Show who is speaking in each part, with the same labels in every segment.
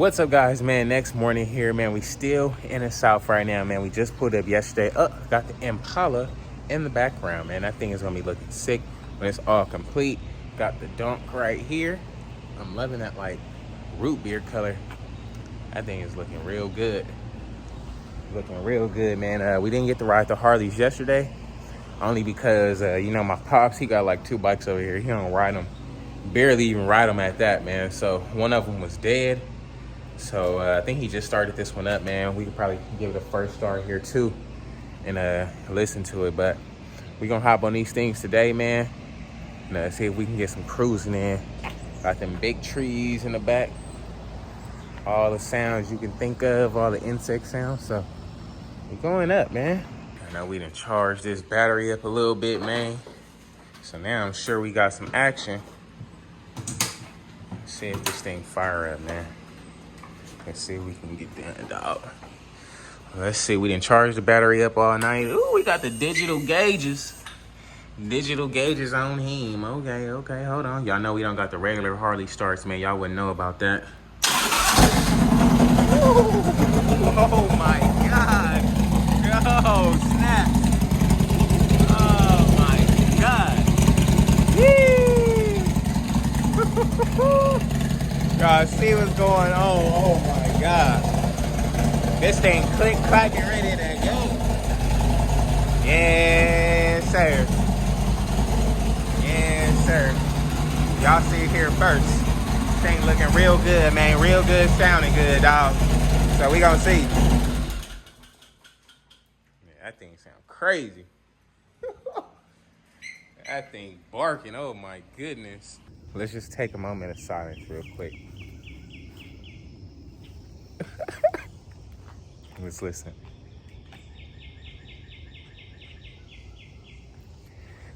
Speaker 1: What's up, guys, man? Next morning here, man. We still in the South right now, man. We just pulled up yesterday. Got the Impala in the background, man. That thing is gonna be looking sick when it's all complete. Got the dunk right here. I'm loving that like root beer color. That thing is looking real good. Looking real good, man. We didn't get to ride the Harleys yesterday, only because you know, my pops, he got like 2 bikes over here. He don't ride them, barely even ride them at that, man. So one of them was dead. So I think he just started this one up, man. We could probably give it a first start here too and listen to it. But we gonna hop on these things today, man, and see if we can get some cruising in. Got them big trees in the back, all the sounds you can think of, all the insect sounds. So we're going up, man. I know we done charged this battery up a little bit, man. So now I'm sure we got some action. Let's see if this thing fire up, man. Let's see if we can get that dog. Let's see, we didn't charge the battery up all night. Ooh, we got the digital gauges. Digital gauges on him. Okay, hold on. Y'all know we don't got the regular Harley starts, man. Y'all wouldn't know about that. Ooh, oh my God. Oh, snap. Oh my God. Yee. Y'all see what's going on? Oh my God. This thing click, clack, and ready to go. Yes, sir. Yes, sir. Y'all see it here first. This thing looking real good, man. Real good, sounding good, dog. So we gonna see. Man, that thing sound crazy. That thing barking, oh my goodness. Let's just take a moment of silence real quick. Let's listen.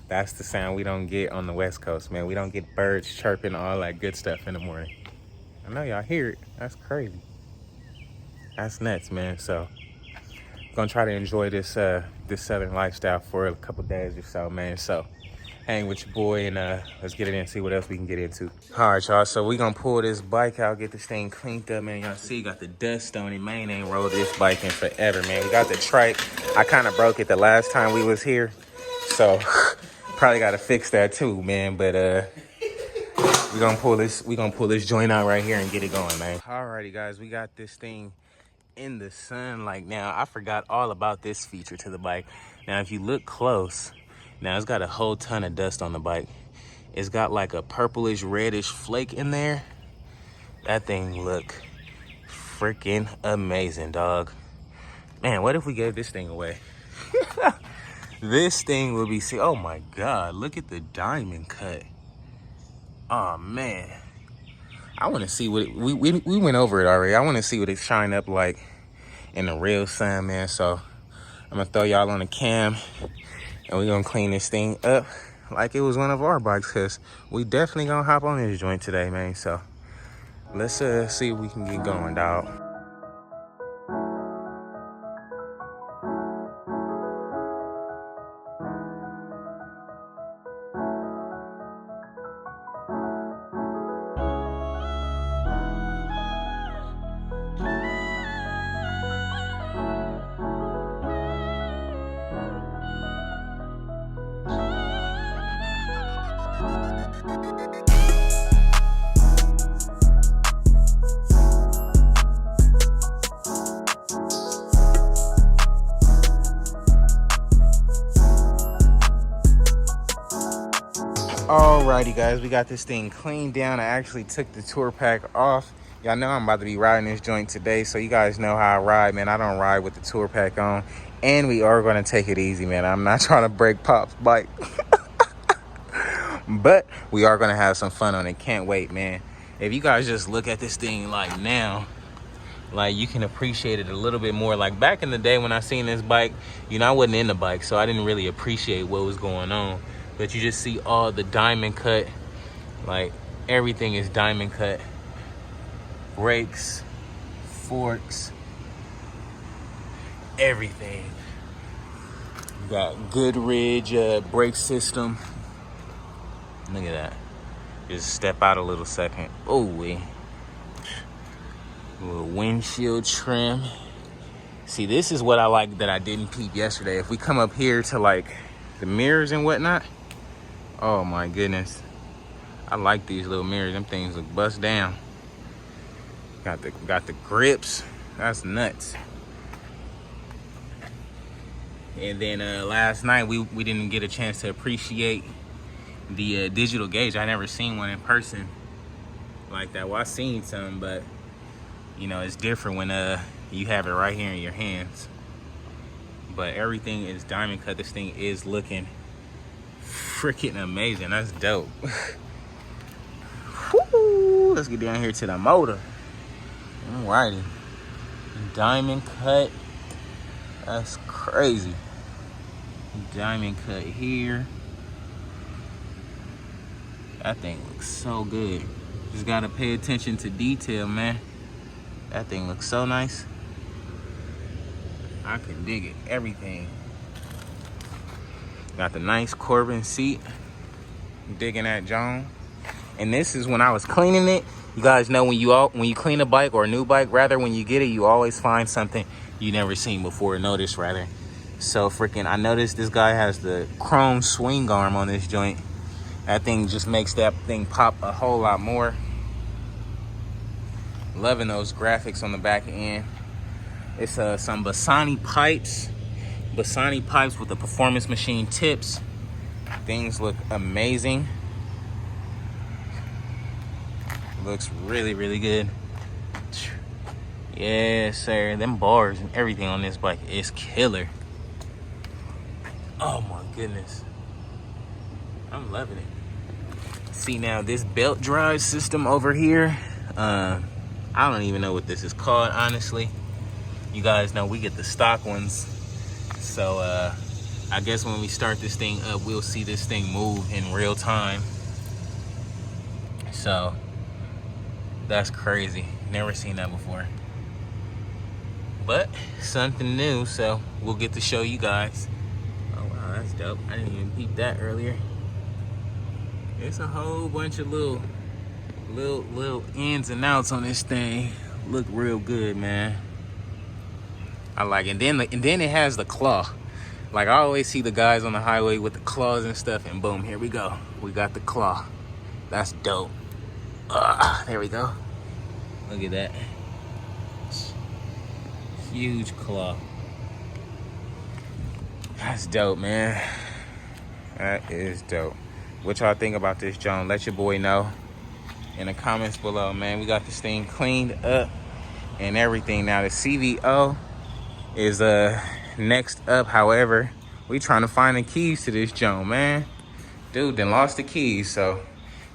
Speaker 1: That's the sound we don't get on the West Coast, man. We don't get birds chirping, all that good stuff in the morning. I know y'all hear it. That's crazy. That's nuts, man. So I'm gonna try to enjoy this this Southern lifestyle for a couple days or so, man. So hang with your boy and let's get it in and see what else we can get into. All right, y'all, so we gonna pull this bike out, get this thing cleaned up, man. Y'all see, got the dust on it, man. Ain't rolled this bike in forever, man. We got the trike. I kind of broke it the last time we was here, so probably gotta fix that too, man. But we gonna pull this joint out right here and get it going, man. Alrighty, guys, we got this thing in the sun. Like, now I forgot all about this feature to the bike. Now if you look close, now it's got a whole ton of dust on the bike. It's got like a purplish reddish flake in there. That thing look freaking amazing, dog. Man, what if we gave this thing away? This thing would be sick. Oh my God, look at the diamond cut. Oh man, I want to see what it, we went over it already. I want to see what it shine up like in the real sun, man. So I'm gonna throw y'all on the cam and we're gonna clean this thing up like it was one of our bikes, because we definitely gonna hop on this joint today, man. So let's see if we can get going, dog. Alrighty, guys, we got this thing cleaned down. I actually took the tour pack off. Y'all know I'm about to be riding this joint today, so you guys know how I ride, man. I don't ride with the tour pack on, and we are going to take it easy, man. I'm not trying to break Pop's bike. But we are going to have some fun on it. Can't wait, man. If you guys just look at this thing like now, like you can appreciate it a little bit more. Like back in the day when I seen this bike, you know, I wasn't in the bike, so I didn't really appreciate what was going on. But you just see all the diamond cut, like everything is diamond cut. Brakes, forks, everything. Got Goodrich brake system. Look at that. Just step out a little second. Oh, Little windshield trim. See, this is what I like that I didn't peep yesterday. If we come up here to like the mirrors and whatnot, oh my goodness. I like these little mirrors. Them things look bust down. Got the grips. That's nuts. And then last night we didn't get a chance to appreciate the digital gauge. I never seen one in person like that. Well, I seen some, but you know, it's different when you have it right here in your hands. But everything is diamond cut. This thing is looking freaking amazing. That's dope. Woo! Let's get down here to the motor. Alrighty. Diamond cut. That's crazy. Diamond cut here. That thing looks so good. Just gotta pay attention to detail, man. That thing looks so nice. I can dig it. Everything. Got the nice Corbin seat. Digging that John. And this is when I was cleaning it. You guys know when you clean a bike, or a new bike rather, when you get it, you always find something you never seen before. Notice rather. So freaking, I noticed this guy has the chrome swing arm on this joint. That thing just makes that thing pop a whole lot more. Loving those graphics on the back end. It's some Bassani pipes. Bassani pipes with the Performance Machine tips. Things look amazing. Looks really, really good. Yes, sir. Them bars and everything on this bike is killer. Oh my goodness. I'm loving it. See now, this belt drive system over here, I don't even know what this is called, honestly. You guys know we get the stock ones. So I guess when we start this thing up, we'll see this thing move in real time. So that's crazy. Never seen that before. But something new, so we'll get to show you guys. Oh wow, that's dope. I didn't even peep that earlier. It's a whole bunch of little ins and outs on this thing. Look real good, man. I like it. And then it has the claw. Like, I always see the guys on the highway with the claws and stuff, and boom, here we go. We got the claw. That's dope. There we go. Look at that. Huge claw. That's dope, man. That is dope. What y'all think about this, John? Let your boy know in the comments below, man. We got this thing cleaned up and everything. Now the CVO is next up. However, we trying to find the keys to this John, man. Dude then lost the keys, so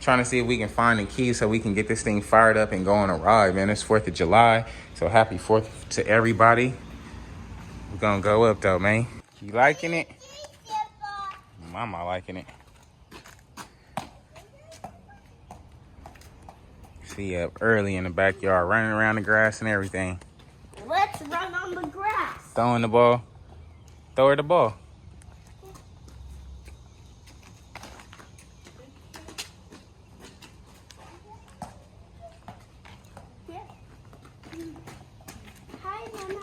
Speaker 1: trying to see if we can find the keys so we can get this thing fired up and go on a ride, man. It's 4th of July, so happy 4th to everybody. We're gonna go up though, man. You liking it? Mama liking it. See up early in the backyard, running around the grass and everything.
Speaker 2: Let's run on the grass.
Speaker 1: Throwing the ball. Throw her the ball.
Speaker 2: Yeah. Hi, Mama.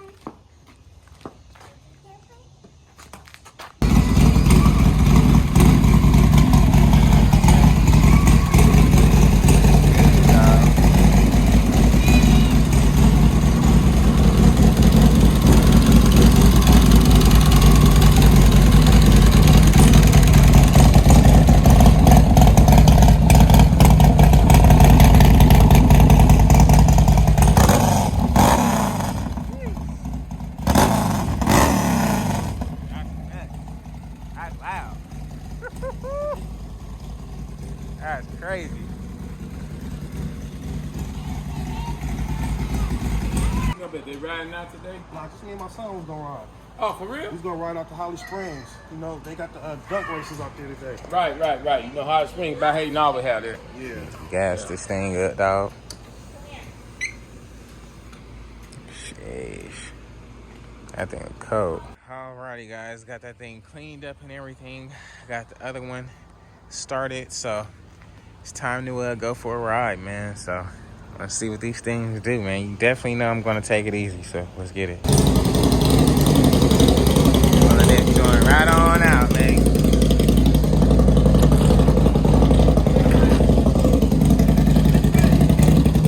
Speaker 1: That's crazy.
Speaker 3: I bet they riding out today.
Speaker 4: Nah, just me and my son was gonna ride.
Speaker 3: Oh, for real?
Speaker 4: He's gonna ride out to Harley Springs. You know, they got the duck races out there today.
Speaker 3: Right. You know, Hot Springs, about hating always have there.
Speaker 4: Yeah.
Speaker 1: Gas this thing up, dog. Sheesh. That thing cold. Alrighty, guys. Got that thing cleaned up and everything. Got the other one started, so it's time to go for a ride, man. So Let's see what these things do, man. You definitely know I'm gonna take it easy, so let's get it. Pulling this joint right on out, man.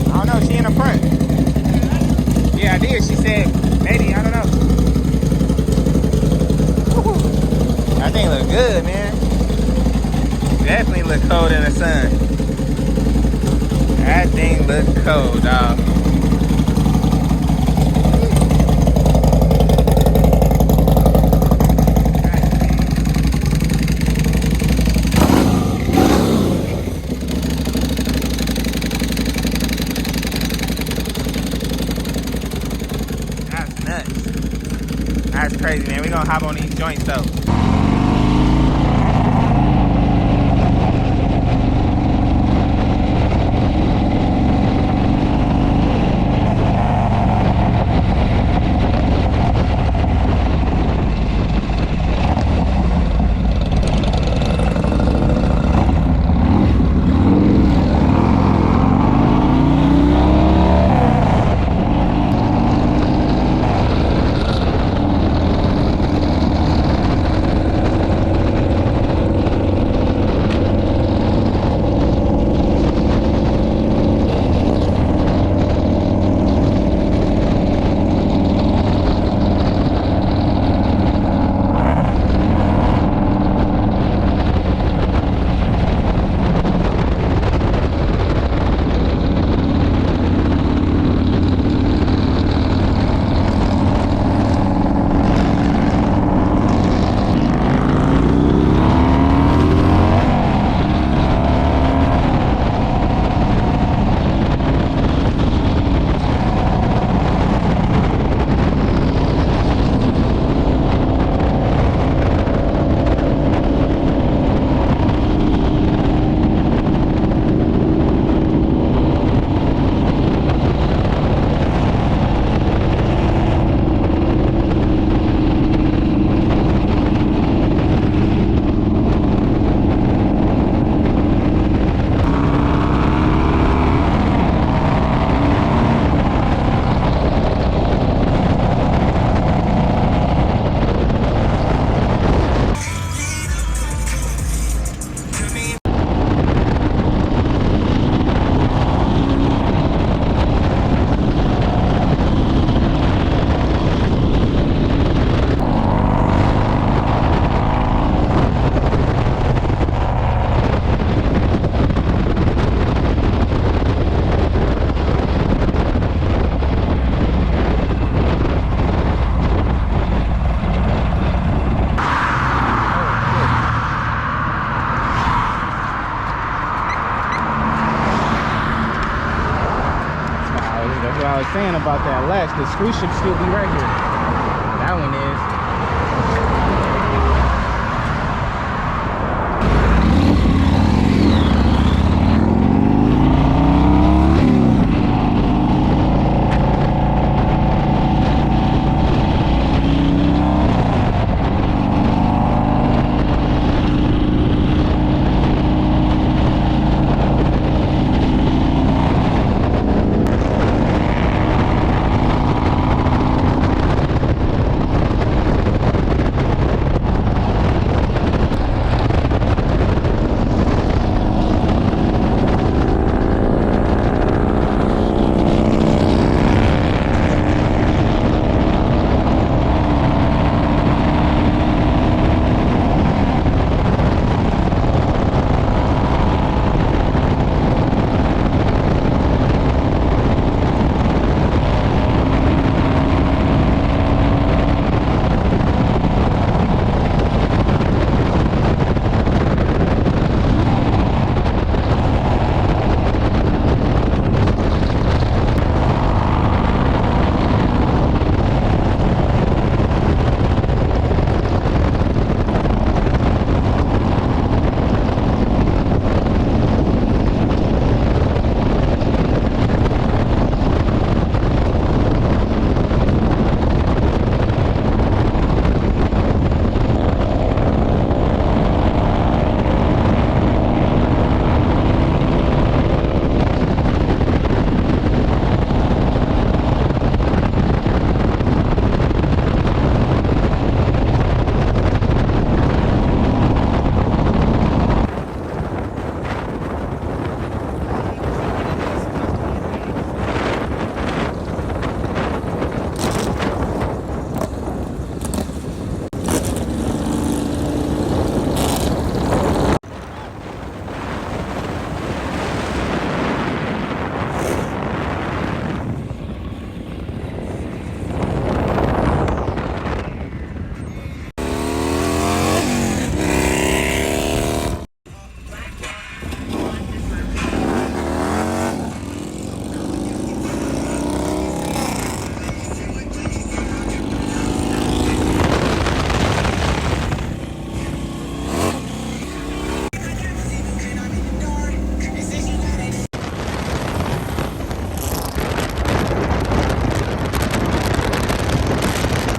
Speaker 1: I don't know, she in the front. Yeah, I did. She said, maybe, I don't know. Woo-hoo. That thing look good, man. Definitely look cold in the sun. That thing look cold, dog. That's nuts. That's crazy, man. We gonna hop on these joints though. That's what I was saying about that latch. The screw should still be right here. That one is.